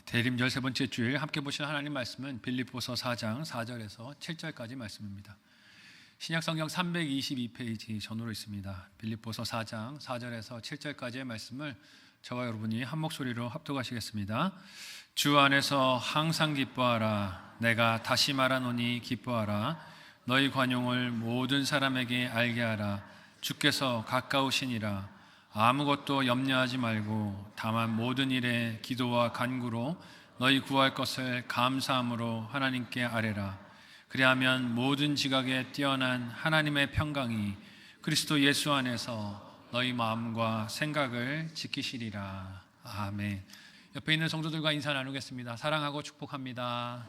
대림절 세 번째 주일 함께 보실 하나님 말씀은 빌립보서 4장 4절에서 7절까지 말씀입니다. 신약성경 322페이지 전후로 있습니다. 빌립보서 4장 4절에서 7절까지의 말씀을 저와 여러분이 한 목소리로 합독하시겠습니다. 주 안에서 항상 기뻐하라. 내가 다시 말하노니 기뻐하라. 너희 관용을 모든 사람에게 알게 하라. 주께서 가까우시니라. 아무것도 염려하지 말고 다만 모든 일에 기도와 간구로 너희 구할 것을 감사함으로 하나님께 아뢰라. 그리하면 모든 지각에 뛰어난 하나님의 평강이 그리스도 예수 안에서 너희 마음과 생각을 지키시리라. 아멘. 옆에 있는 성도들과 인사 나누겠습니다. 사랑하고 축복합니다.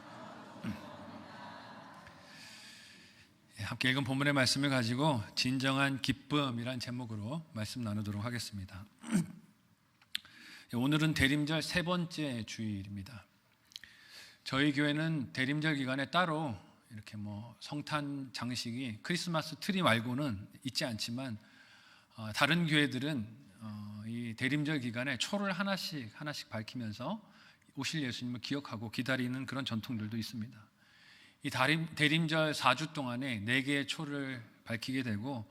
함께 읽은 본문의 말씀을 가지고 진정한 기쁨이란 제목으로 말씀 나누도록 하겠습니다. 오늘은 대림절 세 번째 주일입니다. 저희 교회는 대림절 기간에 따로 이렇게 성탄 장식이 크리스마스 트리 말고는 있지 않지만 다른 교회들은 이 대림절 기간에 초를 하나씩 밝히면서 오실 예수님을 기억하고 기다리는 그런 전통들도 있습니다. 이 대림절 4주 동안에 4개의 초를 밝히게 되고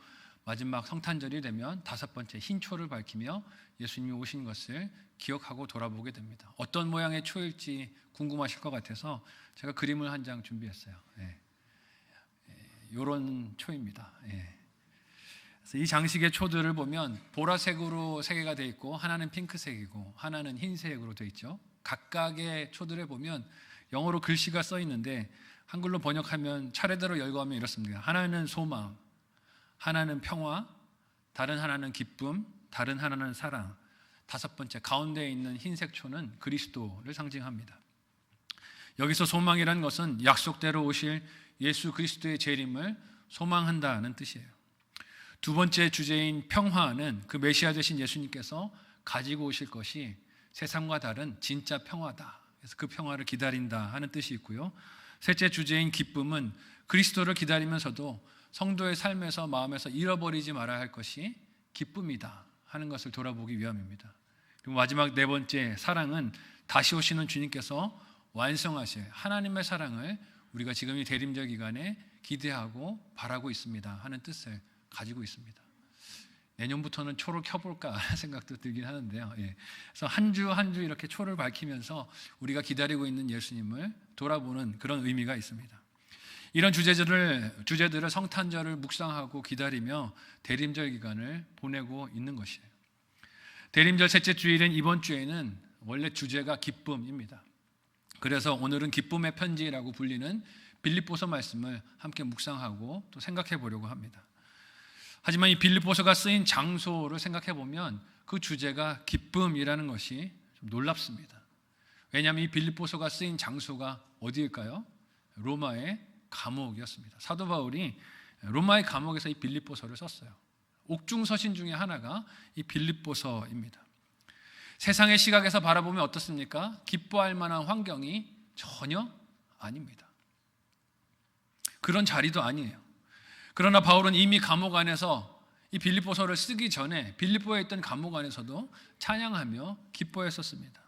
마지막 성탄절이 되면 5번째 흰 초를 밝히며 예수님이 오신 것을 기억하고 돌아보게 됩니다. 어떤 모양의 초일지 궁금하실 것 같아서 제가 그림을 한 장 준비했어요. 이런 초입니다. 그래서 이 장식의 초들을 보면 보라색으로 3개가 되어 있고 하나는 핑크색이고 하나는 흰색으로 되어 있죠. 각각의 초들에 보면 영어로 글씨가 써 있는데 한글로 번역하면 차례대로 열거하면 이렇습니다. 하나는 소망, 하나는 평화, 다른 하나는 기쁨, 다른 하나는 사랑, 5번째 가운데에 있는 흰색 초는 그리스도를 상징합니다. 여기서 소망이라는 것은 약속대로 오실 예수 그리스도의 재림을 소망한다는 뜻이에요. 2번째 주제인 평화는 그 메시아 되신 예수님께서 가지고 오실 것이 세상과 다른 진짜 평화다. 그래서 그 평화를 기다린다 하는 뜻이 있고요. 셋째 주제인 기쁨은 그리스도를 기다리면서도 성도의 삶에서 마음에서 잃어버리지 말아야 할 것이 기쁨이다 하는 것을 돌아보기 위함입니다. 그리고 마지막 4번째 사랑은 다시 오시는 주님께서 완성하실 하나님의 사랑을 우리가 지금 이 대림절 기간에 기대하고 바라고 있습니다 하는 뜻을 가지고 있습니다. 내년부터는 초를 켜볼까 하는 생각도 들긴 하는데요. 그래서 한 주 한 주 이렇게 초를 밝히면서 우리가 기다리고 있는 예수님을 돌아보는 그런 의미가 있습니다. 이런 주제들을 성탄절을 묵상하고 기다리며 대림절 기간을 보내고 있는 것이에요. 대림절 셋째 주일인 이번 주에는 원래 주제가 기쁨입니다. 그래서 오늘은 기쁨의 편지라고 불리는 빌립보서 말씀을 함께 묵상하고 또 생각해 보려고 합니다. 하지만 이 빌립보서가 쓰인 장소를 생각해 보면 그 주제가 기쁨이라는 것이 좀 놀랍습니다. 왜냐하면 이 빌립보서가 쓰인 장소가 어디일까요? 로마의 감옥이었습니다. 사도 바울이 로마의 감옥에서 이 빌립보서를 썼어요. 옥중서신 중에 하나가 이 빌립보서입니다. 세상의 시각에서 바라보면 어떻습니까? 기뻐할 만한 환경이 전혀 아닙니다. 그런 자리도 아니에요. 그러나 바울은 이미 감옥 안에서 이 빌립보서를 쓰기 전에 빌립보에 있던 감옥 안에서도 찬양하며 기뻐했었습니다.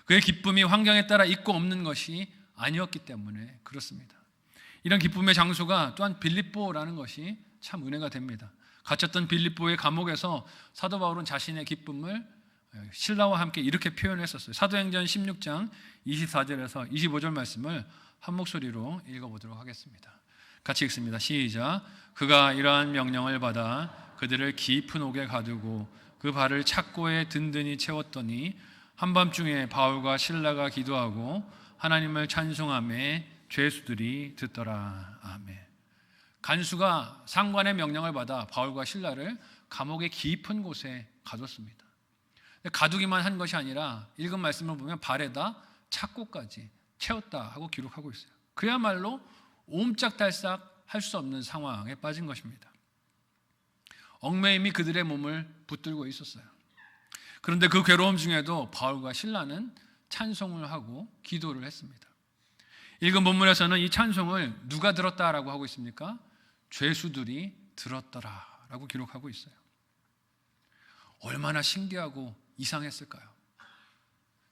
그의 기쁨이 환경에 따라 있고 없는 것이 아니었기 때문에 그렇습니다. 이런 기쁨의 장소가 또한 빌립보라는 것이 참 은혜가 됩니다. 갇혔던 빌립보의 감옥에서 사도 바울은 자신의 기쁨을 신라와 함께 이렇게 표현했었어요. 사도행전 16장 24절에서 25절 말씀을 한 목소리로 읽어보도록 하겠습니다. 같이 읽습니다. 시작. 그가 이러한 명령을 받아 그들을 깊은 옥에 가두고 그 발을 착고에 든든히 채웠더니 한밤중에 바울과 실라가 기도하고 하나님을 찬송하며 죄수들이 듣더라. 아멘. 간수가 상관의 명령을 받아 바울과 실라를 감옥의 깊은 곳에 가뒀습니다. 가두기만 한 것이 아니라 읽은 말씀을 보면 발에다 착고까지 채웠다 하고 기록하고 있어요. 그야말로 옴짝달싹 할 수 없는 상황에 빠진 것입니다. 얽매임이 그들의 몸을 붙들고 있었어요. 그런데 그 괴로움 중에도 바울과 실라는 찬송을 하고 기도를 했습니다. 읽은 본문에서는 이 찬송을 누가 들었다라고 하고 있습니까? 죄수들이 들었더라라고 기록하고 있어요. 얼마나 신기하고 이상했을까요?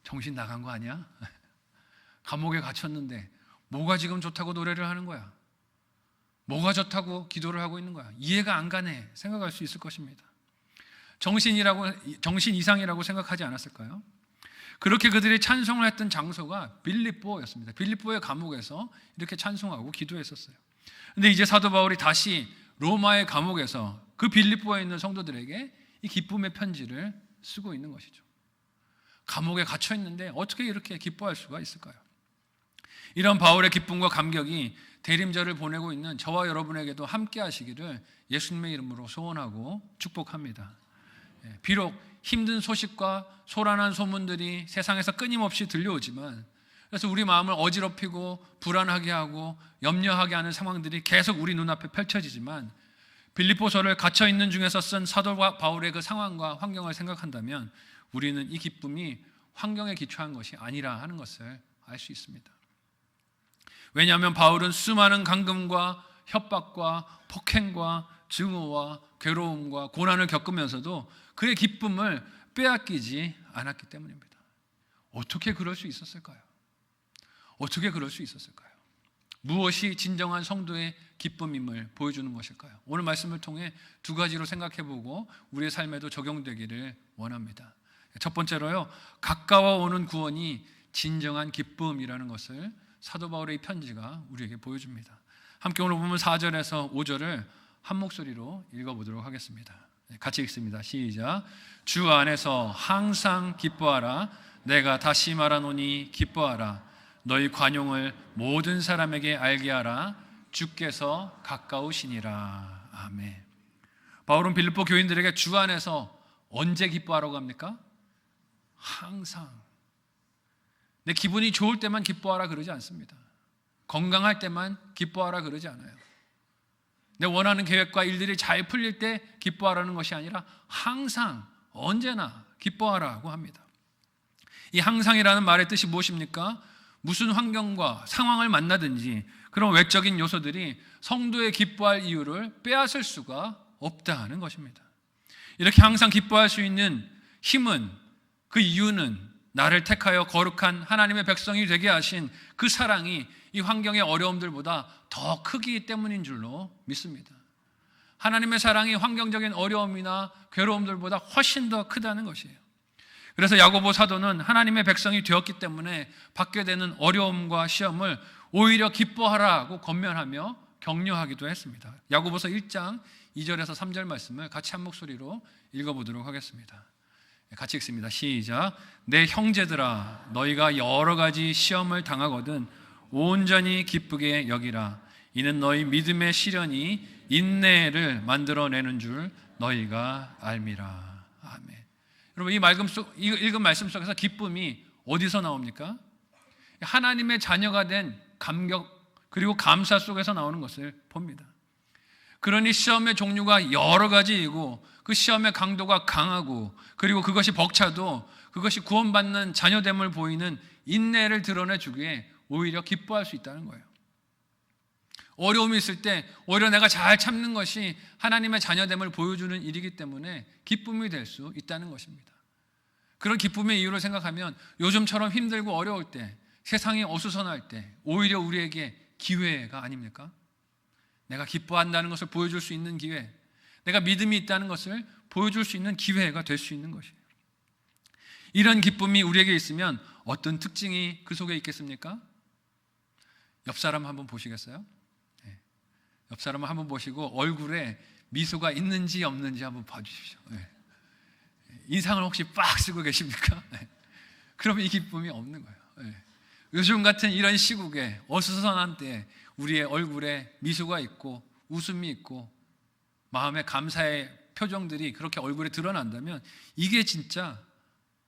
정신 나간 거 아니야? 감옥에 gat혔는데 뭐가 지금 좋다고 노래를 하는 거야? 뭐가 좋다고 기도를 하고 있는 거야? 이해가 안 가네 생각할 수 있을 것입니다. 정신 이상이라고 생각하지 않았을까요? 그렇게 그들이 찬송을 했던 장소가 빌립보였습니다. 빌립보의 감옥에서 이렇게 찬송하고 기도했었어요. 근데 이제 사도 바울이 다시 로마의 감옥에서 그 빌립보에 있는 성도들에게 이 기쁨의 편지를 쓰고 있는 것이죠. 감옥에 갇혀 있는데 어떻게 이렇게 기뻐할 수가 있을까요? 이런 바울의 기쁨과 감격이 대림절을 보내고 있는 저와 여러분에게도 함께 하시기를 예수님의 이름으로 소원하고 축복합니다. 비록 힘든 소식과 소란한 소문들이 세상에서 끊임없이 들려오지만, 그래서 우리 마음을 어지럽히고 불안하게 하고 염려하게 하는 상황들이 계속 우리 눈앞에 펼쳐지지만, 빌립보서를 갇혀있는 중에서 쓴 사도 바울의 그 상황과 환경을 생각한다면 우리는 이 기쁨이 환경에 기초한 것이 아니라 하는 것을 알 수 있습니다. 왜냐하면 바울은 수많은 감금과 협박과 폭행과 증오와 괴로움과 고난을 겪으면서도 그의 기쁨을 빼앗기지 않았기 때문입니다. 어떻게 그럴 수 있었을까요? 어떻게 그럴 수 있었을까요? 무엇이 진정한 성도의 기쁨임을 보여주는 것일까요? 오늘 말씀을 통해 두 가지로 생각해보고 우리의 삶에도 적용되기를 원합니다. 첫 번째로요, 가까워 오는 구원이 진정한 기쁨이라는 것을 사도 바울의 이 편지가 우리에게 보여줍니다. 함께 오늘 보면 4절에서 5절을 한 목소리로 읽어보도록 하겠습니다. 같이 읽습니다. 시작. 주 안에서 항상 기뻐하라. 내가 다시 말하노니 기뻐하라. 너희 관용을 모든 사람에게 알게 하라. 주께서 가까우시니라. 아멘. 바울은 빌립보 교인들에게 주 안에서 언제 기뻐하라고 합니까? 항상. 내 기분이 좋을 때만 기뻐하라 그러지 않습니다. 건강할 때만 기뻐하라 그러지 않아요. 내 원하는 계획과 일들이 잘 풀릴 때 기뻐하라는 것이 아니라 항상 언제나 기뻐하라고 합니다. 이 항상이라는 말의 뜻이 무엇입니까? 무슨 환경과 상황을 만나든지 그런 외적인 요소들이 성도의 기뻐할 이유를 빼앗을 수가 없다는 것입니다. 이렇게 항상 기뻐할 수 있는 힘은, 그 이유는 나를 택하여 거룩한 하나님의 백성이 되게 하신 그 사랑이 이 환경의 어려움들보다 더 크기 때문인 줄로 믿습니다. 하나님의 사랑이 환경적인 어려움이나 괴로움들보다 훨씬 더 크다는 것이에요. 그래서 야고보 사도는 하나님의 백성이 되었기 때문에 받게 되는 어려움과 시험을 오히려 기뻐하라고 권면하며 격려하기도 했습니다. 야고보서 1장 2절에서 3절 말씀을 같이 한 목소리로 읽어보도록 하겠습니다. 같이 읽습니다. 시작. 내 형제들아, 너희가 여러 가지 시험을 당하거든 온전히 기쁘게 여기라. 이는 너희 믿음의 시련이 인내를 만들어내는 줄 너희가 알미라. 아멘. 여러분, 이 읽은 말씀 속에서 기쁨이 어디서 나옵니까? 하나님의 자녀가 된 감격 그리고 감사 속에서 나오는 것을 봅니다. 그러니 시험의 종류가 여러 가지이고 그 시험의 강도가 강하고 그리고 그것이 벅차도 그것이 구원받는 자녀됨을 보이는 인내를 드러내주기에 오히려 기뻐할 수 있다는 거예요. 어려움이 있을 때 오히려 내가 잘 참는 것이 하나님의 자녀됨을 보여주는 일이기 때문에 기쁨이 될 수 있다는 것입니다. 그런 기쁨의 이유를 생각하면 요즘처럼 힘들고 어려울 때, 세상이 어수선할 때 오히려 우리에게 기회가 아닙니까? 내가 기뻐한다는 것을 보여줄 수 있는 기회, 내가 믿음이 있다는 것을 보여줄 수 있는 기회가 될 수 있는 것이에요. 이런 기쁨이 우리에게 있으면 어떤 특징이 그 속에 있겠습니까? 옆 사람 한번 보시겠어요? 네. 옆 사람 한번 보시고 얼굴에 미소가 있는지 없는지 한번 봐주십시오. 네. 인상을 혹시 빡 쓰고 계십니까? 네. 그럼 이 기쁨이 없는 거예요. 네. 요즘 같은 이런 시국에 어수선한 때 우리의 얼굴에 미소가 있고 웃음이 있고 마음의 감사의 표정들이 그렇게 얼굴에 드러난다면 이게 진짜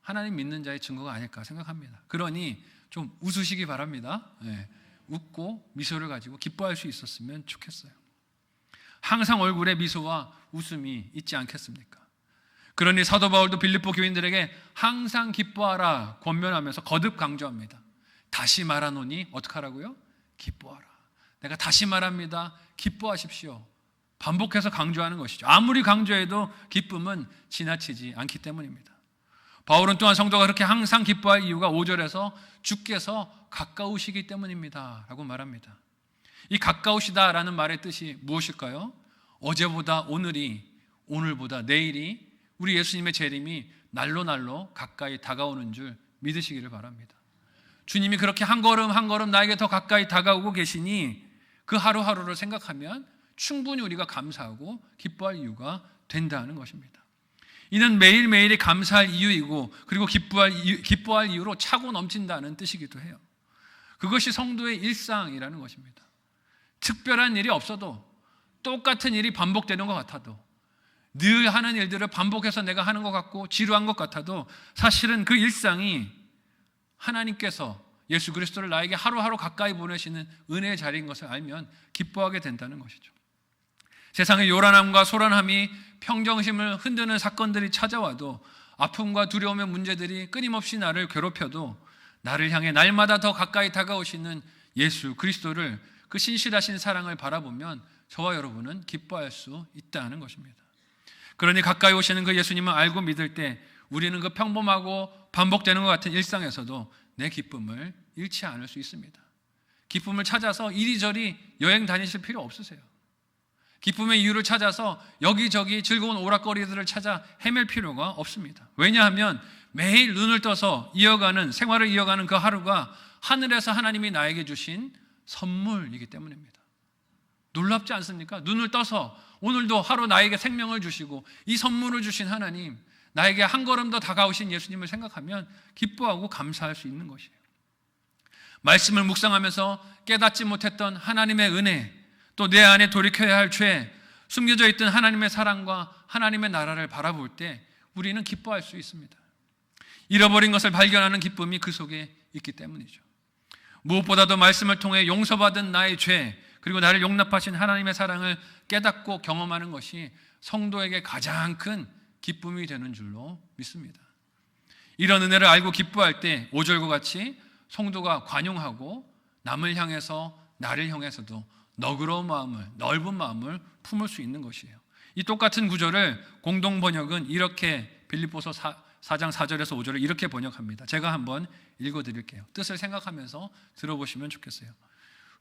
하나님 믿는 자의 증거가 아닐까 생각합니다. 그러니 좀 웃으시기 바랍니다. 네. 웃고 미소를 가지고 기뻐할 수 있었으면 좋겠어요. 항상 얼굴에 미소와 웃음이 있지 않겠습니까? 그러니 사도 바울도 빌립보 교인들에게 항상 기뻐하라 권면하면서 거듭 강조합니다. 다시 말하노니 어떻게 하라고요? 기뻐하라. 내가 다시 말합니다. 기뻐하십시오. 반복해서 강조하는 것이죠. 아무리 강조해도 기쁨은 지나치지 않기 때문입니다. 바울은 또한 성도가 그렇게 항상 기뻐할 이유가 5절에서 주께서 가까우시기 때문입니다 라고 말합니다. 이 가까우시다라는 말의 뜻이 무엇일까요? 어제보다 오늘이, 오늘보다 내일이 우리 예수님의 재림이 날로 날로 가까이 다가오는 줄 믿으시기를 바랍니다. 주님이 그렇게 한 걸음 한 걸음 나에게 더 가까이 다가오고 계시니 그 하루하루를 생각하면 충분히 우리가 감사하고 기뻐할 이유가 된다는 것입니다. 이는 매일매일이 감사할 이유이고 그리고 기뻐할 이유로 차고 넘친다는 뜻이기도 해요. 그것이 성도의 일상이라는 것입니다. 특별한 일이 없어도 똑같은 일이 반복되는 것 같아도 늘 하는 일들을 반복해서 내가 하는 것 같고 지루한 것 같아도 사실은 그 일상이 하나님께서 예수 그리스도를 나에게 하루하루 가까이 보내시는 은혜의 자리인 것을 알면 기뻐하게 된다는 것이죠. 세상의 요란함과 소란함이 평정심을 흔드는 사건들이 찾아와도 아픔과 두려움의 문제들이 끊임없이 나를 괴롭혀도 나를 향해 날마다 더 가까이 다가오시는 예수 그리스도를 그 신실하신 사랑을 바라보면 저와 여러분은 기뻐할 수 있다는 것입니다. 그러니 가까이 오시는 그 예수님을 알고 믿을 때 우리는 그 평범하고 반복되는 것 같은 일상에서도 내 기쁨을 잃지 않을 수 있습니다. 기쁨을 찾아서 이리저리 여행 다니실 필요 없으세요. 기쁨의 이유를 찾아서 여기저기 즐거운 오락거리들을 찾아 헤맬 필요가 없습니다. 왜냐하면 매일 눈을 떠서 생활을 이어가는 그 하루가 하늘에서 하나님이 나에게 주신 선물이기 때문입니다. 놀랍지 않습니까? 눈을 떠서 오늘도 하루 나에게 생명을 주시고 이 선물을 주신 하나님, 나에게 한 걸음 더 다가오신 예수님을 생각하면 기뻐하고 감사할 수 있는 것이에요. 말씀을 묵상하면서 깨닫지 못했던 하나님의 은혜, 또 내 안에 돌이켜야 할 죄, 숨겨져 있던 하나님의 사랑과 하나님의 나라를 바라볼 때 우리는 기뻐할 수 있습니다. 잃어버린 것을 발견하는 기쁨이 그 속에 있기 때문이죠. 무엇보다도 말씀을 통해 용서받은 나의 죄, 그리고 나를 용납하신 하나님의 사랑을 깨닫고 경험하는 것이 성도에게 가장 큰 기쁨이 되는 줄로 믿습니다. 이런 은혜를 알고 기뻐할 때 5절과 같이 성도가 관용하고 남을 향해서 나를 향해서도 너그러운 마음을, 넓은 마음을 품을 수 있는 것이에요. 이 똑같은 구절을 공동 번역은 이렇게 빌립보서 4장 4절에서 5절을 이렇게 번역합니다. 제가 한번 읽어드릴게요. 뜻을 생각하면서 들어보시면 좋겠어요.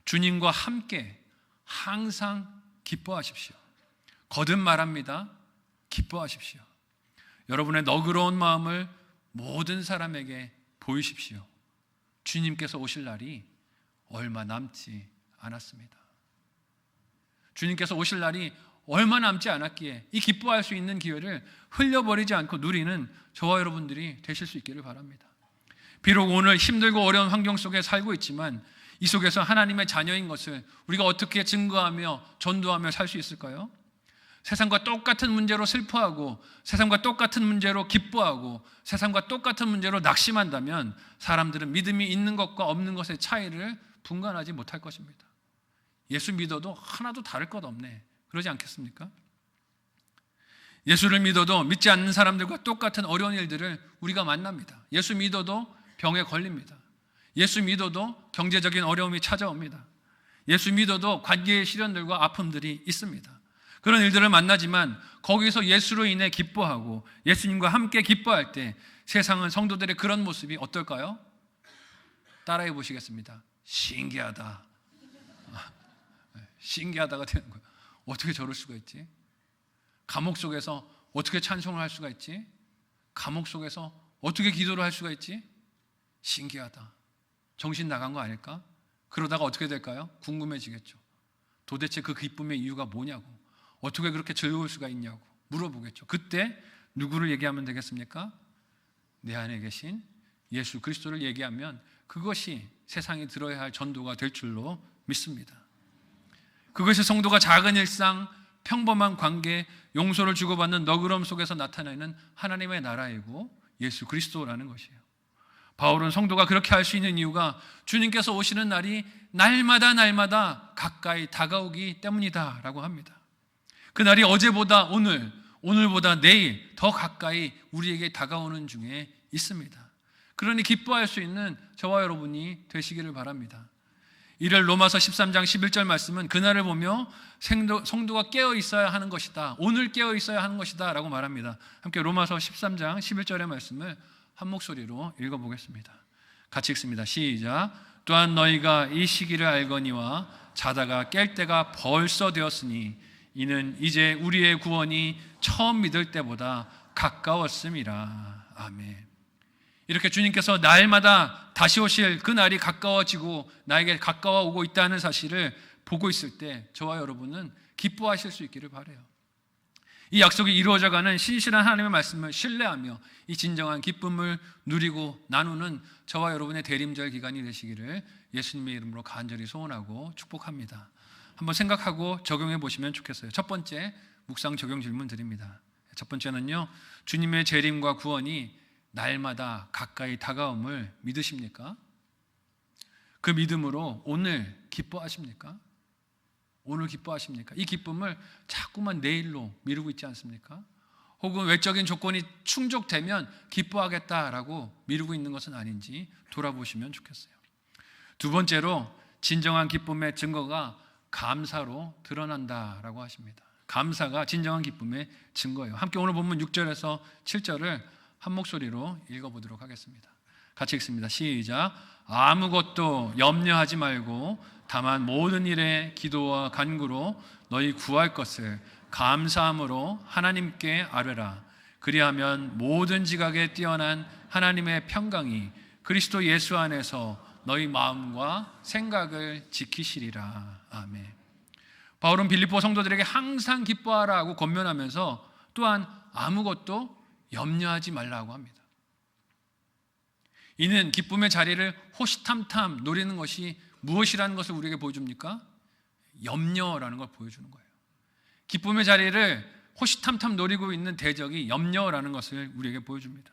주님과 함께 항상 기뻐하십시오. 거듭 말합니다. 기뻐하십시오. 여러분의 너그러운 마음을 모든 사람에게 보이십시오. 주님께서 오실 날이 얼마 남지 않았습니다. 주님께서 오실 날이 얼마 남지 않았기에 이 기뻐할 수 있는 기회를 흘려버리지 않고 누리는 저와 여러분들이 되실 수 있기를 바랍니다. 비록 오늘 힘들고 어려운 환경 속에 살고 있지만 이 속에서 하나님의 자녀인 것을 우리가 어떻게 증거하며 전도하며 살 수 있을까요? 세상과 똑같은 문제로 슬퍼하고 세상과 똑같은 문제로 기뻐하고 세상과 똑같은 문제로 낙심한다면 사람들은 믿음이 있는 것과 없는 것의 차이를 분간하지 못할 것입니다. 예수 믿어도 하나도 다를 것 없네, 그러지 않겠습니까? 예수를 믿어도 믿지 않는 사람들과 똑같은 어려운 일들을 우리가 만납니다. 예수 믿어도 병에 걸립니다. 예수 믿어도 경제적인 어려움이 찾아옵니다. 예수 믿어도 관계의 시련들과 아픔들이 있습니다. 그런 일들을 만나지만 거기서 예수로 인해 기뻐하고 예수님과 함께 기뻐할 때 세상은 성도들의 그런 모습이 어떨까요? 따라해 보시겠습니다. 신기하다. 신기하다가 되는 거예요. 어떻게 저럴 수가 있지? 감옥 속에서 어떻게 찬송을 할 수가 있지? 감옥 속에서 어떻게 기도를 할 수가 있지? 신기하다. 정신 나간 거 아닐까? 그러다가 어떻게 될까요? 궁금해지겠죠. 도대체 그 기쁨의 이유가 뭐냐고, 어떻게 그렇게 즐거울 수가 있냐고 물어보겠죠. 그때 누구를 얘기하면 되겠습니까? 내 안에 계신 예수 그리스도를 얘기하면 그것이 세상이 들어야 할 전도가 될 줄로 믿습니다. 그것이 성도가 작은 일상, 평범한 관계, 용서를 주고받는 너그러움 속에서 나타내는 하나님의 나라이고 예수 그리스도라는 것이에요. 바울은 성도가 그렇게 할 수 있는 이유가 주님께서 오시는 날이 날마다 가까이 다가오기 때문이다 라고 합니다. 그 날이 어제보다 오늘, 오늘보다 내일 더 가까이 우리에게 다가오는 중에 있습니다. 그러니 기뻐할 수 있는 저와 여러분이 되시기를 바랍니다. 이를 로마서 13장 11절 말씀은 그날을 보며 성도가 깨어 있어야 하는 것이다, 오늘 깨어 있어야 하는 것이다 라고 말합니다. 함께 로마서 13장 11절의 말씀을 한 목소리로 읽어보겠습니다. 같이 읽습니다. 시작. 또한 너희가 이 시기를 알거니와 자다가 깰 때가 벌써 되었으니 이는 이제 우리의 구원이 처음 믿을 때보다 가까웠음이라. 아멘. 이렇게 주님께서 날마다 다시 오실 그 날이 가까워지고 나에게 가까워 오고 있다는 사실을 보고 있을 때 저와 여러분은 기뻐하실 수 있기를 바라요. 이 약속이 이루어져가는 신실한 하나님의 말씀을 신뢰하며 이 진정한 기쁨을 누리고 나누는 저와 여러분의 대림절 기간이 되시기를 예수님의 이름으로 간절히 소원하고 축복합니다. 한번 생각하고 적용해 보시면 좋겠어요. 첫 번째 묵상 적용 질문 드립니다. 첫 번째는요, 주님의 재림과 구원이 날마다 가까이 다가옴을 믿으십니까? 그 믿음으로 오늘 기뻐하십니까? 오늘 기뻐하십니까? 이 기쁨을 자꾸만 내일로 미루고 있지 않습니까? 혹은 외적인 조건이 충족되면 기뻐하겠다라고 미루고 있는 것은 아닌지 돌아보시면 좋겠어요. 두 번째로 진정한 기쁨의 증거가 감사로 드러난다라고 하십니다. 감사가 진정한 기쁨의 증거예요. 함께 오늘 본문 6절에서 7절을 한 목소리로 읽어보도록 하겠습니다. 같이 읽습니다. 시작. 아무것도 염려하지 말고 다만 모든 일에 기도와 간구로 너희 구할 것을 감사함으로 하나님께 아뢰라. 그리하면 모든 지각에 뛰어난 하나님의 평강이 그리스도 예수 안에서 너희 마음과 생각을 지키시리라. 아멘. 바울은 빌립보 성도들에게 항상 기뻐하라고 권면하면서 또한 아무것도 염려하지 말라고 합니다. 이는 기쁨의 자리를 호시탐탐 노리는 것이 무엇이라는 것을 우리에게 보여줍니까? 염려라는 걸 보여주는 거예요. 기쁨의 자리를 호시탐탐 노리고 있는 대적이 염려라는 것을 우리에게 보여줍니다.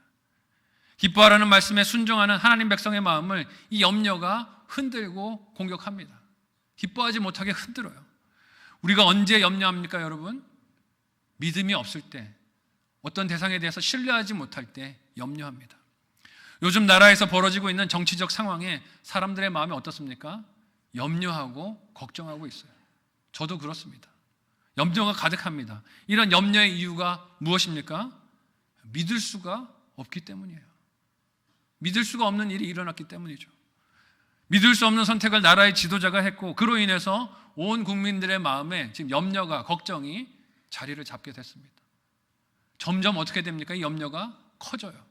기뻐하라는 말씀에 순종하는 하나님 백성의 마음을 이 염려가 흔들고 공격합니다. 기뻐하지 못하게 흔들어요. 우리가 언제 염려합니까, 여러분? 믿음이 없을 때, 어떤 대상에 대해서 신뢰하지 못할 때 염려합니다. 요즘 나라에서 벌어지고 있는 정치적 상황에 사람들의 마음이 어떻습니까? 염려하고 걱정하고 있어요. 저도 그렇습니다. 염려가 가득합니다. 이런 염려의 이유가 무엇입니까? 믿을 수가 없기 때문이에요. 믿을 수가 없는 일이 일어났기 때문이죠. 믿을 수 없는 선택을 나라의 지도자가 했고 그로 인해서 온 국민들의 마음에 지금 염려가, 걱정이 자리를 잡게 됐습니다. 점점 어떻게 됩니까? 이 염려가 커져요.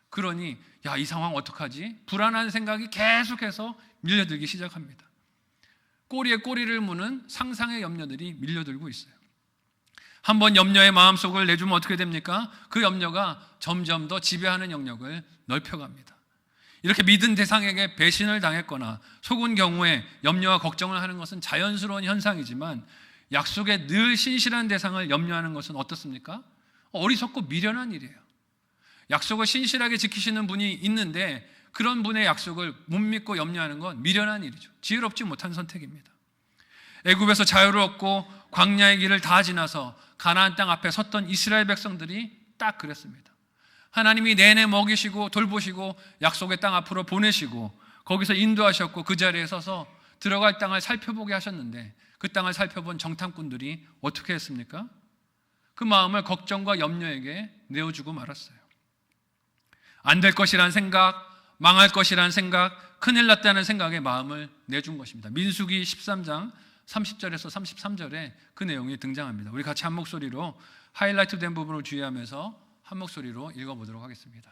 그러니 이 상황 어떡하지? 불안한 생각이 계속해서 밀려들기 시작합니다. 꼬리에 꼬리를 무는 상상의 염려들이 밀려들고 있어요. 한번 염려의 마음속을 내주면 어떻게 됩니까? 그 염려가 점점 더 지배하는 영역을 넓혀갑니다. 이렇게 믿은 대상에게 배신을 당했거나 속은 경우에 염려와 걱정을 하는 것은 자연스러운 현상이지만 약속에 늘 신실한 대상을 염려하는 것은 어떻습니까? 어리석고 미련한 일이에요. 약속을 신실하게 지키시는 분이 있는데 그런 분의 약속을 못 믿고 염려하는 건 미련한 일이죠. 지혜롭지 못한 선택입니다. 애굽에서 자유를 얻고 광야의 길을 다 지나서 가나안 땅 앞에 섰던 이스라엘 백성들이 딱 그랬습니다. 하나님이 내내 먹이시고 돌보시고 약속의 땅 앞으로 보내시고 거기서 인도하셨고 그 자리에 서서 들어갈 땅을 살펴보게 하셨는데 그 땅을 살펴본 정탐꾼들이 어떻게 했습니까? 그 마음을 걱정과 염려에게 내어주고 말았어요. 안 될 것이란 생각, 망할 것이란 생각, 큰일 났다는 생각에 마음을 내준 것입니다. 민수기 13장 30절에서 33절에 그 내용이 등장합니다. 우리 같이 한 목소리로 하이라이트 된 부분을 주의하면서 한 목소리로 읽어보도록 하겠습니다.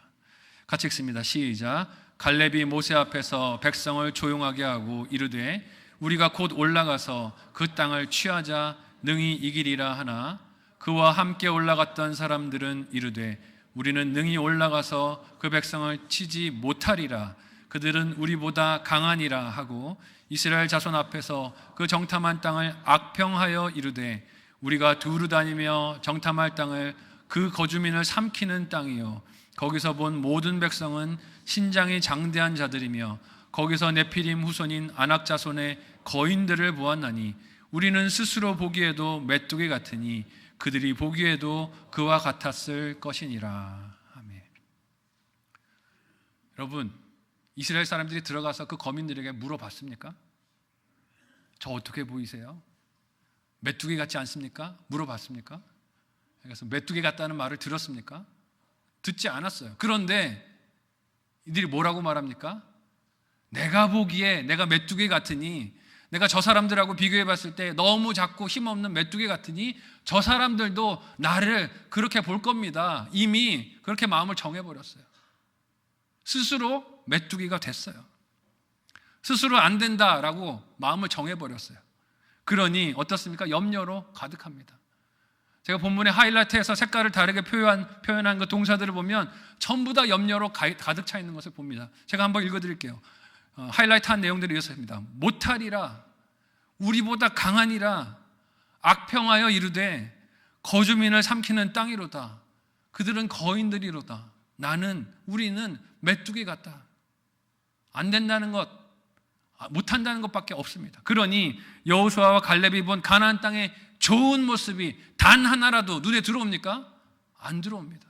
같이 읽습니다. 시작. 갈렙이 모세 앞에서 백성을 조용하게 하고 이르되 우리가 곧 올라가서 그 땅을 취하자 능히 이기리라 하나 그와 함께 올라갔던 사람들은 이르되 우리는 능히 올라가서 그 백성을 치지 못하리라. 그들은 우리보다 강하니라 하고 이스라엘 자손 앞에서 그 정탐한 땅을 악평하여 이르되 우리가 두루 다니며 정탐할 땅을 그 거주민을 삼키는 땅이요 거기서 본 모든 백성은 신장이 장대한 자들이며 거기서 네피림 후손인 아낙 자손의 거인들을 보았나니 우리는 스스로 보기에도 메뚜기 같으니 그들이 보기에도 그와 같았을 것이니라. 아멘. 여러분, 이스라엘 사람들이 들어가서 그 거민들에게 물어봤습니까? 저 어떻게 보이세요? 메뚜기 같지 않습니까? 물어봤습니까? 그래서 메뚜기 같다는 말을 들었습니까? 듣지 않았어요. 그런데 이들이 뭐라고 말합니까? 내가 보기에 내가 메뚜기 같으니, 내가 저 사람들하고 비교해 봤을 때 너무 작고 힘없는 메뚜기 같으니 저 사람들도 나를 그렇게 볼 겁니다. 이미 그렇게 마음을 정해버렸어요. 스스로 메뚜기가 됐어요. 스스로 안 된다라고 마음을 정해버렸어요. 그러니 어떻습니까? 염려로 가득합니다. 제가 본문의 하이라이트에서 색깔을 다르게 표현한 그 동사들을 보면 전부 다 염려로 가득 차 있는 것을 봅니다. 제가 한번 읽어드릴게요. 하이라이트한 내용들이 이렇습니다. 못하리라, 우리보다 강하니라, 악평하여 이르되 거주민을 삼키는 땅이로다. 그들은 거인들이로다. 우리는 메뚜기 같다. 안 된다는 것, 못한다는 것밖에 없습니다. 그러니 여호수아와 갈렙이 본 가나안 땅의 좋은 모습이 단 하나라도 눈에 들어옵니까? 안 들어옵니다.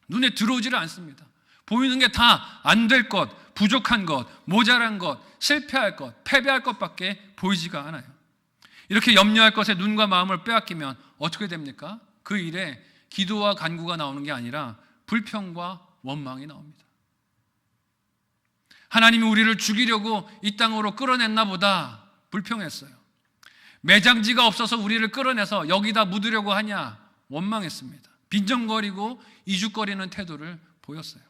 눈에 들어오지를 않습니다. 보이는 게 다 안 될 것, 부족한 것, 모자란 것, 실패할 것, 패배할 것밖에 보이지가 않아요. 이렇게 염려할 것에 눈과 마음을 빼앗기면 어떻게 됩니까? 그 일에 기도와 간구가 나오는 게 아니라 불평과 원망이 나옵니다. 하나님이 우리를 죽이려고 이 땅으로 끌어냈나 보다 불평했어요. 매장지가 없어서 우리를 끌어내서 여기다 묻으려고 하냐 원망했습니다. 빈정거리고 이죽거리는 태도를 보였어요.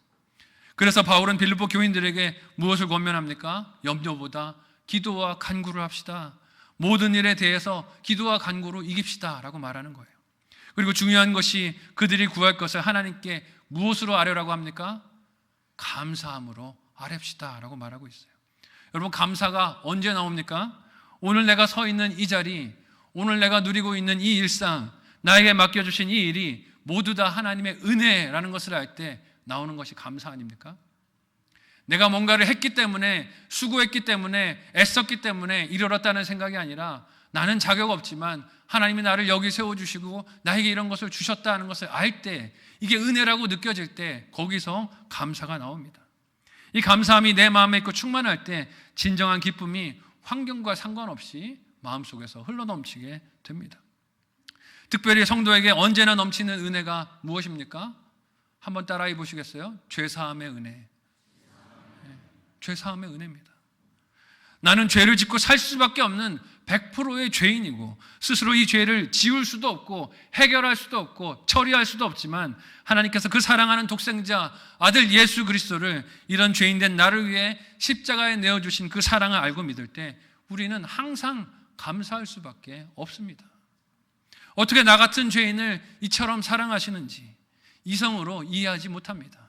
그래서 바울은 빌립보 교인들에게 무엇을 권면합니까? 염려보다 기도와 간구를 합시다. 모든 일에 대해서 기도와 간구로 이깁시다 라고 말하는 거예요. 그리고 중요한 것이 그들이 구할 것을 하나님께 무엇으로 아뢰라고 합니까? 감사함으로 아뢰시다 라고 말하고 있어요. 여러분, 감사가 언제 나옵니까? 오늘 내가 서 있는 이 자리, 오늘 내가 누리고 있는 이 일상, 나에게 맡겨주신 이 일이 모두 다 하나님의 은혜라는 것을 알 때 나오는 것이 감사 아닙니까? 내가 뭔가를 했기 때문에, 수고했기 때문에, 애썼기 때문에 이르렀다는 생각이 아니라 나는 자격 없지만 하나님이 나를 여기 세워주시고 나에게 이런 것을 주셨다는 것을 알 때, 이게 은혜라고 느껴질 때 거기서 감사가 나옵니다. 이 감사함이 내 마음에 있고 충만할 때 진정한 기쁨이 환경과 상관없이 마음속에서 흘러넘치게 됩니다. 특별히 성도에게 언제나 넘치는 은혜가 무엇입니까? 한번 따라해 보시겠어요? 죄사함의 은혜. 죄사함의 은혜입니다. 나는 죄를 짓고 살 수밖에 없는 100%의 죄인이고 스스로 이 죄를 지울 수도 없고 해결할 수도 없고 처리할 수도 없지만 하나님께서 그 사랑하는 독생자 아들 예수 그리스도를 이런 죄인된 나를 위해 십자가에 내어주신 그 사랑을 알고 믿을 때 우리는 항상 감사할 수밖에 없습니다. 어떻게 나 같은 죄인을 이처럼 사랑하시는지 이성으로 이해하지 못합니다.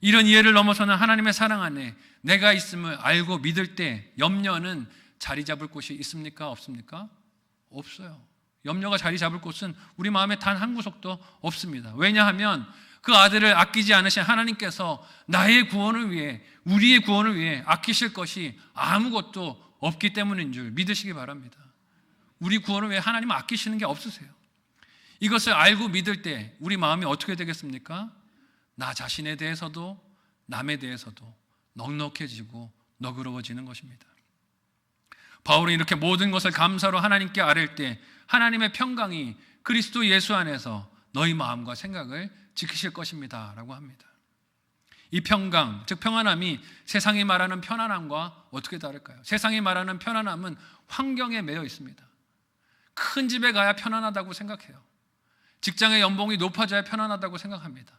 이런 이해를 넘어서는 하나님의 사랑 안에 내가 있음을 알고 믿을 때 염려는 자리 잡을 곳이 있습니까? 없습니까? 없어요. 염려가 자리 잡을 곳은 우리 마음에 단 한 구석도 없습니다. 왜냐하면 그 아들을 아끼지 않으신 하나님께서 나의 구원을 위해, 우리의 구원을 위해 아끼실 것이 아무것도 없기 때문인 줄 믿으시기 바랍니다. 우리 구원을 위해 하나님은 아끼시는 게 없으세요. 이것을 알고 믿을 때 우리 마음이 어떻게 되겠습니까? 나 자신에 대해서도 남에 대해서도 넉넉해지고 너그러워지는 것입니다. 바울은 이렇게 모든 것을 감사로 하나님께 아뢰 때 하나님의 평강이 그리스도 예수 안에서 너희 마음과 생각을 지키실 것입니다 라고 합니다. 이 평강, 즉 평안함이 세상이 말하는 편안함과 어떻게 다를까요? 세상이 말하는 편안함은 환경에 매여 있습니다. 큰 집에 가야 편안하다고 생각해요. 직장의 연봉이 높아져야 편안하다고 생각합니다.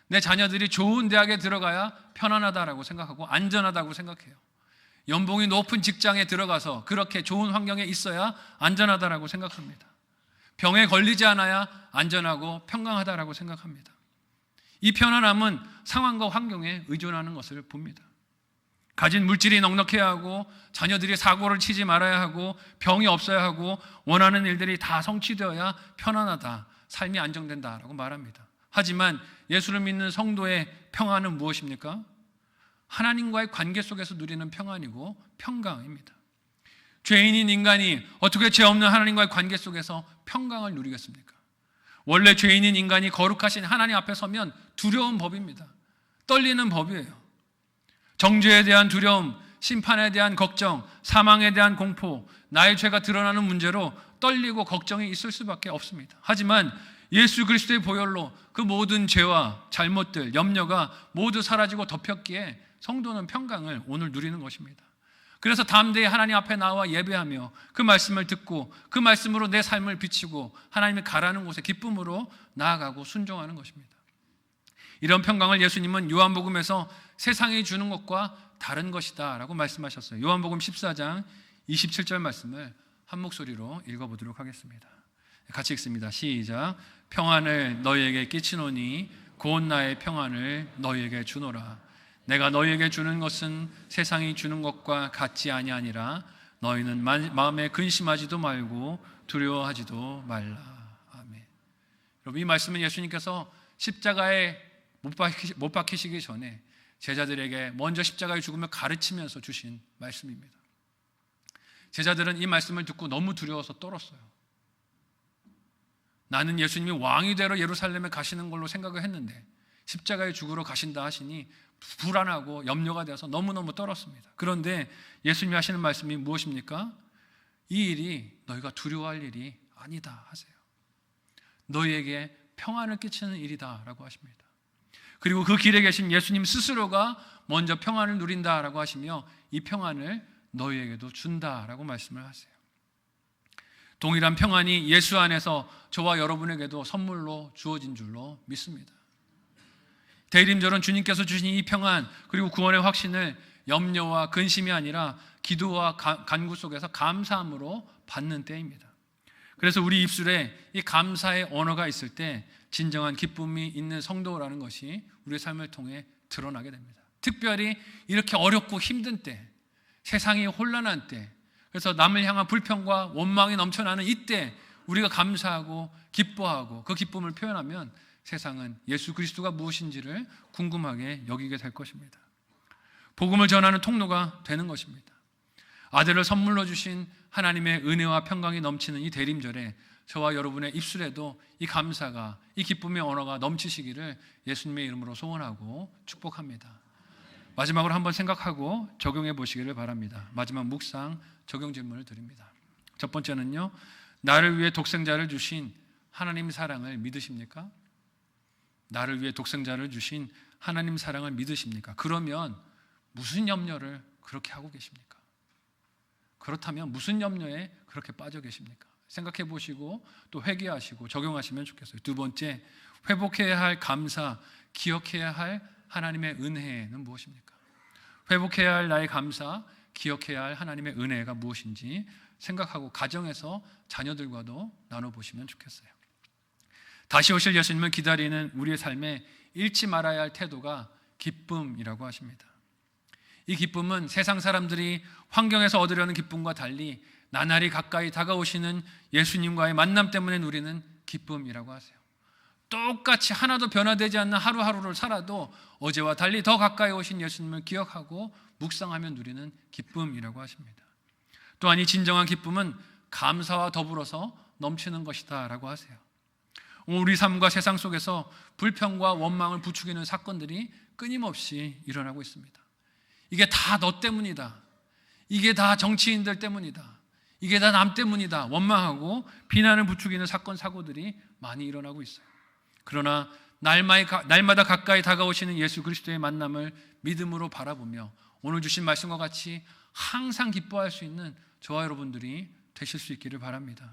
내 자녀들이 좋은 대학에 들어가야 편안하다고 생각하고 안전하다고 생각해요. 연봉이 높은 직장에 들어가서 그렇게 좋은 환경에 있어야 안전하다고 생각합니다. 병에 걸리지 않아야 안전하고 평강하다고 생각합니다. 이 편안함은 상황과 환경에 의존하는 것을 봅니다. 가진 물질이 넉넉해야 하고 자녀들이 사고를 치지 말아야 하고 병이 없어야 하고 원하는 일들이 다 성취되어야 편안하다, 삶이 안정된다라고 말합니다. 하지만 예수를 믿는 성도의 평안은 무엇입니까? 하나님과의 관계 속에서 누리는 평안이고 평강입니다. 죄인인 인간이 어떻게 죄 없는 하나님과의 관계 속에서 평강을 누리겠습니까? 원래 죄인인 인간이 거룩하신 하나님 앞에 서면 두려운 법입니다. 떨리는 법이에요. 정죄에 대한 두려움, 심판에 대한 걱정, 사망에 대한 공포, 나의 죄가 드러나는 문제로 떨리고 걱정이 있을 수밖에 없습니다. 하지만 예수 그리스도의 보혈로 그 모든 죄와 잘못들, 염려가 모두 사라지고 덮였기에 성도는 평강을 오늘 누리는 것입니다. 그래서 담대히 하나님 앞에 나와 예배하며 그 말씀을 듣고 그 말씀으로 내 삶을 비치고 하나님이 가라는 곳에 기쁨으로 나아가고 순종하는 것입니다. 이런 평강을 예수님은 요한복음에서 세상이 주는 것과 다른 것이다 라고 말씀하셨어요. 요한복음 14장 27절 말씀을 한 목소리로 읽어보도록 하겠습니다. 같이 읽습니다. 시작. 평안을 너희에게 끼치노니 곧 나의 평안을 너희에게 주노라. 내가 너희에게 주는 것은 세상이 주는 것과 같지 아니하니라. 너희는 마음에 근심하지도 말고 두려워하지도 말라. 아멘. 여러분, 이 말씀은 예수님께서 십자가에 못 박히시기 전에 제자들에게 먼저 십자가의 죽음을 가르치면서 주신 말씀입니다. 제자들은 이 말씀을 듣고 너무 두려워서 떨었어요. 나는 예수님이 왕이 되러 예루살렘에 가시는 걸로 생각을 했는데 십자가에 죽으러 가신다 하시니 불안하고 염려가 되어서 너무너무 떨었습니다. 그런데 예수님이 하시는 말씀이 무엇입니까? 이 일이 너희가 두려워할 일이 아니다 하세요. 너희에게 평안을 끼치는 일이다 라고 하십니다. 그리고 그 길에 계신 예수님 스스로가 먼저 평안을 누린다라고 하시며 이 평안을 너희에게도 준다라고 말씀을 하세요. 동일한 평안이 예수 안에서 저와 여러분에게도 선물로 주어진 줄로 믿습니다. 대림절은 주님께서 주신 이 평안 그리고 구원의 확신을 염려와 근심이 아니라 기도와 간구 속에서 감사함으로 받는 때입니다. 그래서 우리 입술에 이 감사의 언어가 있을 때 진정한 기쁨이 있는 성도라는 것이 우리의 삶을 통해 드러나게 됩니다. 특별히 이렇게 어렵고 힘든 때, 세상이 혼란한 때, 그래서 남을 향한 불평과 원망이 넘쳐나는 이때 우리가 감사하고 기뻐하고 그 기쁨을 표현하면 세상은 예수 그리스도가 무엇인지를 궁금하게 여기게 될 것입니다. 복음을 전하는 통로가 되는 것입니다. 아들을 선물로 주신 하나님의 은혜와 평강이 넘치는 이 대림절에 저와 여러분의 입술에도 이 감사가, 이 기쁨의 언어가 넘치시기를 예수님의 이름으로 소원하고 축복합니다. 마지막으로 한번 생각하고 적용해 보시기를 바랍니다. 마지막 묵상 적용 질문을 드립니다. 첫 번째는요, 나를 위해 독생자를 주신 하나님 사랑을 믿으십니까? 나를 위해 독생자를 주신 하나님 사랑을 믿으십니까? 그러면 무슨 염려를 그렇게 하고 계십니까? 그렇다면 무슨 염려에 그렇게 빠져 계십니까? 생각해 보시고 또 회개하시고 적용하시면 좋겠어요. 두 번째, 회복해야 할 감사, 기억해야 할 하나님의 은혜는 무엇입니까? 회복해야 할 나의 감사, 기억해야 할 하나님의 은혜가 무엇인지 생각하고 가정에서 자녀들과도 나눠보시면 좋겠어요. 다시 오실 예수님을 기다리는 우리의 삶에 잃지 말아야 할 태도가 기쁨이라고 하십니다. 이 기쁨은 세상 사람들이 환경에서 얻으려는 기쁨과 달리 나날이 가까이 다가오시는 예수님과의 만남 때문에 누리는 기쁨이라고 하세요. 똑같이 하나도 변화되지 않는 하루하루를 살아도 어제와 달리 더 가까이 오신 예수님을 기억하고 묵상하며 누리는 기쁨이라고 하십니다. 또한 이 진정한 기쁨은 감사와 더불어서 넘치는 것이다 라고 하세요. 우리 삶과 세상 속에서 불평과 원망을 부추기는 사건들이 끊임없이 일어나고 있습니다. 이게 다 너 때문이다. 이게 다 정치인들 때문이다. 이게 다 남 때문이다. 원망하고 비난을 부추기는 사건, 사고들이 많이 일어나고 있어요. 그러나 날마다 가까이 다가오시는 예수 그리스도의 만남을 믿음으로 바라보며 오늘 주신 말씀과 같이 항상 기뻐할 수 있는 저와 여러분들이 되실 수 있기를 바랍니다.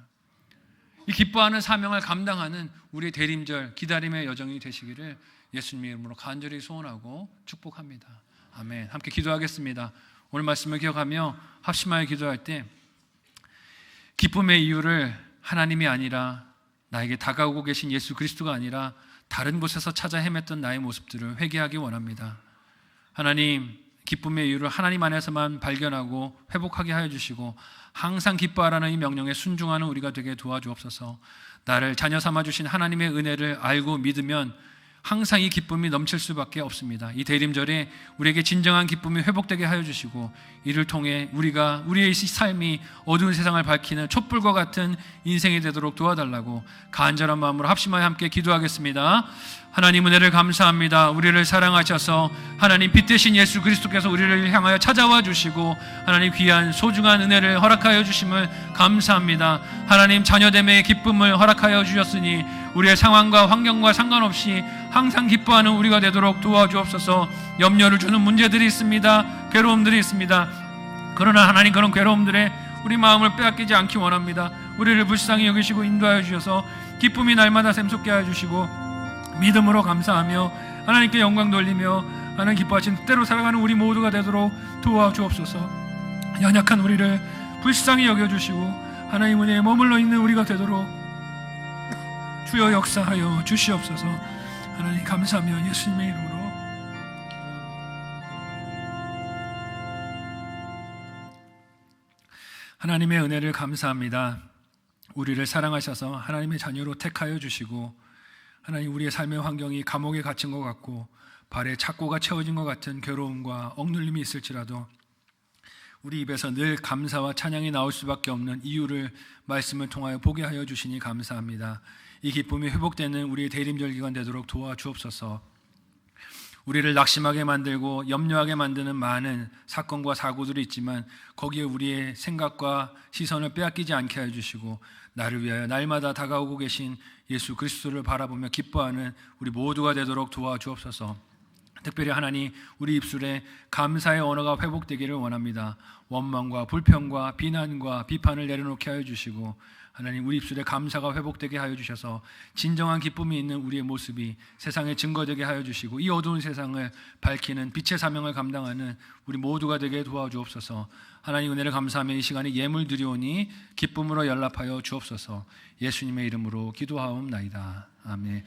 이 기뻐하는 사명을 감당하는 우리의 대림절 기다림의 여정이 되시기를 예수님의 이름으로 간절히 소원하고 축복합니다. 아멘. 함께 기도하겠습니다. 오늘 말씀을 기억하며 합심하여 기도할 때 기쁨의 이유를 하나님이 아니라 나에게 다가오고 계신 예수 그리스도가 아니라 다른 곳에서 찾아 헤맸던 나의 모습들을 회개하기 원합니다. 하나님, 기쁨의 이유를 하나님 안에서만 발견하고 회복하게 하여 주시고 항상 기뻐하라는 이 명령에 순종하는 우리가 되게 도와주옵소서. 나를 자녀 삼아 주신 하나님의 은혜를 알고 믿으면 항상 이 기쁨이 넘칠 수밖에 없습니다. 이 대림절에 우리에게 진정한 기쁨이 회복되게 하여 주시고 이를 통해 우리의 삶이 어두운 세상을 밝히는 촛불과 같은 인생이 되도록 도와달라고 간절한 마음으로 합심하여 함께 기도하겠습니다. 하나님 은혜를 감사합니다. 우리를 사랑하셔서 하나님 빛 대신 예수 그리스도께서 우리를 향하여 찾아와 주시고 하나님 귀한 소중한 은혜를 허락하여 주심을 감사합니다. 하나님 자녀됨의 기쁨을 허락하여 주셨으니 우리의 상황과 환경과 상관없이 항상 기뻐하는 우리가 되도록 도와주옵소서. 염려를 주는 문제들이 있습니다. 괴로움들이 있습니다. 그러나 하나님 그런 괴로움들에 우리 마음을 빼앗기지 않기 원합니다. 우리를 불쌍히 여기시고 인도하여 주셔서 기쁨이 날마다 샘솟게 하여 주시고 믿음으로 감사하며 하나님께 영광 돌리며 하나님 기뻐하신 뜻대로 살아가는 우리 모두가 되도록 도와주옵소서. 연약한 우리를 불쌍히 여겨주시고 하나님 은혜에 머물러 있는 우리가 되도록 주여 역사하여 주시옵소서. 하나님 감사하며 예수님의 이름으로 하나님의 은혜를 감사합니다. 우리를 사랑하셔서 하나님의 자녀로 택하여 주시고 하나님 우리의 삶의 환경이 감옥에 갇힌 것 같고 발에 착고가 채워진 것 같은 괴로움과 억눌림이 있을지라도 우리 입에서 늘 감사와 찬양이 나올 수밖에 없는 이유를 말씀을 통하여 보게 하여 주시니 감사합니다. 이 기쁨이 회복되는 우리의 대림절 기간 되도록 도와주옵소서. 우리를 낙심하게 만들고 염려하게 만드는 많은 사건과 사고들이 있지만 거기에 우리의 생각과 시선을 빼앗기지 않게 해주시고 나를 위하여 날마다 다가오고 계신 예수 그리스도를 바라보며 기뻐하는 우리 모두가 되도록 도와주옵소서. 특별히 하나님 우리 입술에 감사의 언어가 회복되기를 원합니다. 원망과 불평과 비난과 비판을 내려놓게 하여 주시고 하나님 우리 입술에 감사가 회복되게 하여 주셔서 진정한 기쁨이 있는 우리의 모습이 세상에 증거되게 하여 주시고 이 어두운 세상을 밝히는 빛의 사명을 감당하는 우리 모두가 되게 도와주옵소서. 하나님 은혜를 감사하며 이 시간에 예물 드리오니 기쁨으로 연락하여 주옵소서. 예수님의 이름으로 기도하옵나이다. 아멘.